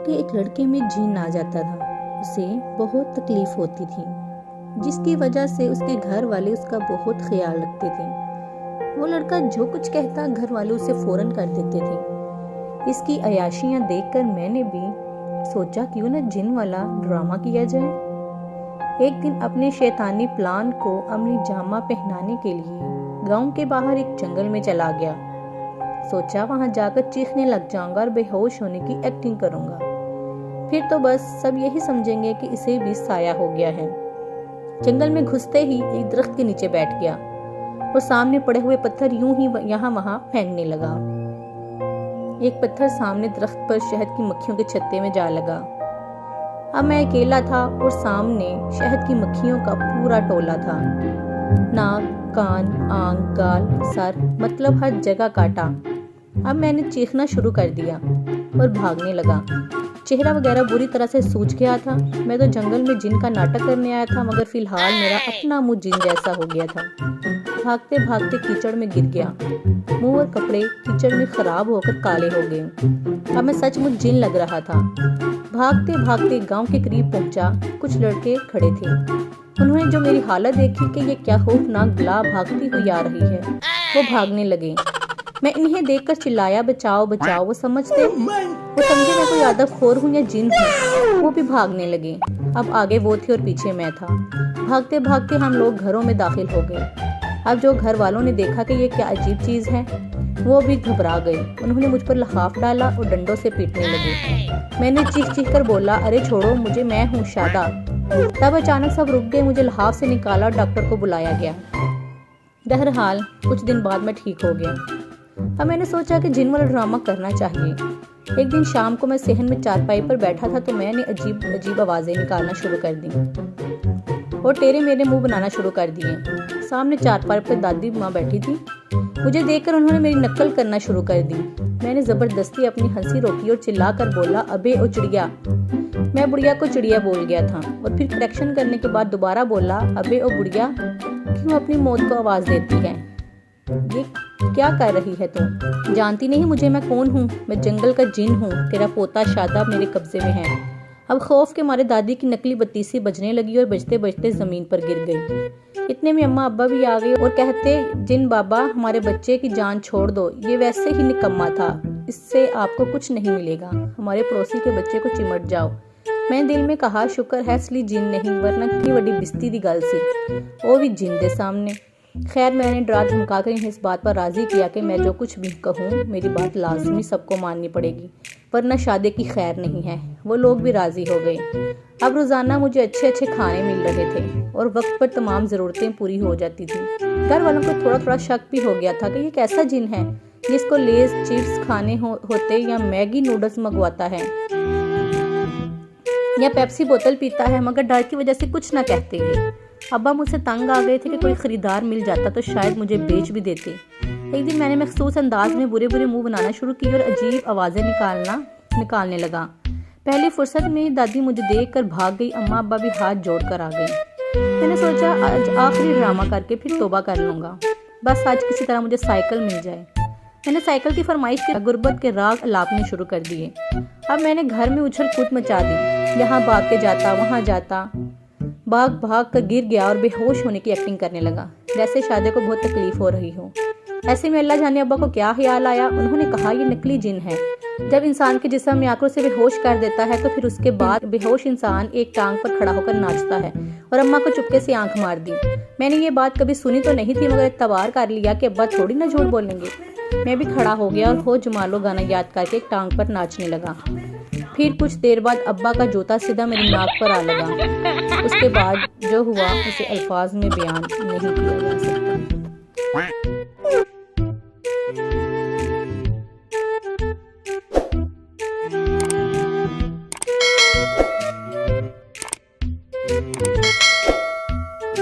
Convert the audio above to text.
के एक लड़के में जिन आ जाता था। उसे बहुत तकलीफ होती थी, जिसकी वजह से उसके घर वाले उसका बहुत ख्याल रखते थे। वो लड़का जो कुछ कहता घर वाले उसे फौरन कर देते थे। इसकी अयाशियां देखकर मैंने भी सोचा क्यों न जिन वाला ड्रामा किया जाए। एक दिन अपने शैतानी प्लान को अमली जामा पहनाने के लिए गांव के बाहर एक जंगल में चला गया। सोचा वहां जाकर चीखने लग जाऊंगा और बेहोश होने की एक्टिंग करूंगा, फिर तो बस सब यही समझेंगे कि इसे भी साया हो गया है। जंगल में घुसते ही एक दरख्त के नीचे बैठ गया और सामने पड़े हुए पत्थर यूं ही यहाँ वहां फेंकने लगा। एक पत्थर सामने दरख्त पर शहद की मक्खियों के छत्ते में जा लगा। अब मैं अकेला था और सामने शहद की मक्खियों का पूरा टोला था। नाक, कान, आंख, गाल, सर, मतलब हर जगह काटा। अब मैंने चीखना शुरू कर दिया और भागने लगा। चेहरा वगैरह बुरी तरह से सूज गया था। मैं तो जंगल में जिन का नाटक करने आया था, मगर फिलहाल मेरा अपना मुंह जिन जैसा हो गया था। भागते भागते कीचड़ में गिर गया। मुंह और कपड़े कीचड़ में खराब होकर काले हो गए। अब मैं सचमुच जिन लग रहा था। भागते भागते गांव के करीब पहुंचा। कुछ लड़के खड़े थे। उन्होंने जो मेरी हालत देखी कि ये क्या खौफनाक बला भागती हुई आ रही है, वो भागने लगे। मैं इन्हें देखकर चिल्लाया, बचाओ बचाओ। वो समझे मैं कोई आदमखोर हूँ या जिन हूँ। वो भी भागने लगे। अब आगे वो थे और पीछे मैं था। भागते भागते हम लोग घरों में दाखिल हो गए। अब जो घर वालों ने देखा कि ये क्या अजीब चीज है, वो भी घबरा गए। उन्होंने मुझ पर लहाफ डाला और डंडों से पीटने लगे। मैंने चीख चीख कर बोला, अरे छोड़ो मुझे, मैं हूँ शादा। तब अचानक सब रुक गए। मुझे लहाफ से निकाला और डॉक्टर को बुलाया गया। बहरहाल कुछ दिन बाद मैं ठीक हो गया। अब मैंने सोचा कि जिन वाला ड्रामा करना चाहिए। एक दिन शाम को मैं सेहन में चारपाई पर बैठा था तो मैंने अजीब अजीब आवाजें निकालना शुरू कर दी और टेढ़े मेरे मुंह बनाना शुरू कर दिए। सामने चारपाई पर दादी माँ बैठी थी। मुझे देखकर उन्होंने मेरी नकल करना शुरू कर दी। मैंने जबरदस्ती अपनी हंसी रोकी और चिल्लाकर बोला, अबे ओ चिड़िया। मैं बुढ़िया को चिड़िया बोल गया था और फिर करेक्शन करने के बाद दोबारा बोला, अबे ओ बुढ़िया, क्यों अपनी मौत को आवाज देती है? ये क्या कर रही है तुम? जानती नहीं मुझे मैं कौन हूँ? मैं जंगल का जिन हूँ। तेरा पोता शादाब मेरे कब्जे में है। अब खौफ के मारे दादी की नकली बत्तीसी बजने लगी और बजते बजते जमीन पर गिर गई। इतने में अम्मा अब्बा भी आ गए और कहते, जिन बाबा हमारे बच्चे की जान छोड़ दो, ये वैसे ही निकम्मा था, इससे आपको कुछ नहीं मिलेगा। हमारे पड़ोसी के बच्चे को चिमट जाओ। मैं दिल में कहा, शुक्र है असली जिन नहीं, वरना कितनी बड़ी बिस्ती दी गल सी, वो भी जिन दे सामने। खैर मैंने डरा धमकाकर इन्हें इस बात पर राजी किया कि मैं जो कुछ भी कहूँ मेरी बात लाजमी सबको माननी पड़ेगी, वरना शादी की खैर नहीं है। वो लोग भी राजी हो गए। अब रोजाना मुझे अच्छे अच्छे खाने मिल रहे थे और वक्त पर तमाम ज़रूरतें पूरी हो जाती थी। घर वालों को थोड़ा थोड़ा शक भी हो गया था कि ये कैसा जिन है जिसको लेज चिप्स खाने होते या मैगी नूडल्स मंगवाता है या पेप्सी बोतल पीता है, मगर डर की वजह से कुछ ना कहते हैं। अब्बा मुझसे तंग आ गए थे कि कोई खरीदार मिल जाता तो शायद मुझे बेच भी देते। एक दिन मैंने मखसूस अंदाज में बुरे बुरे मुंह बनाना शुरू की और अजीब आवाज़ें निकालने लगा। पहली फुर्सत में ही दादी मुझे देखकर भाग गई। अम्मा अब्बा भी हाथ जोड़कर आ गए। मैंने सोचा आज आखिरी ड्रामा करके फिर तौबा कर लूँगा, बस आज किसी तरह मुझे साइकिल मिल जाए। मैंने साइकिल की फरमाइश के गुर्बत के राग अलापने शुरू कर दिए। अब मैंने घर में उछल कूद मचा दी। यहाँ भाग के जाता, वहाँ जाता, भाग भाग कर गिर गया और बेहोश होने की एक्टिंग करने लगा, जैसे शादी को बहुत तकलीफ हो रही हो। ऐसे में अल्लाह जाने अब्बा को क्या ख्याल आया। उन्होंने कहा, ये नकली जिन है। जब इंसान के जिस्म में आकर उसे बेहोश कर देता है तो फिर उसके बाद बेहोश इंसान एक टांग पर खड़ा होकर नाचता है। और अम्मा को चुपके से आंख मार दी। मैंने ये बात कभी सुनी तो नहीं थी, मगर एतबार कर लिया कि अब्बा थोड़ी ना झूठ बोलेंगे। मैं भी खड़ा हो गया और हो जुमालो गाना याद करके एक टांग पर नाचने लगा। फिर कुछ देर बाद अब्बा का जूता सीधा मेरी नाक पर आ लगा। उसके बाद जो हुआ उसे अल्फाज में बयान नहीं किया जा सकता।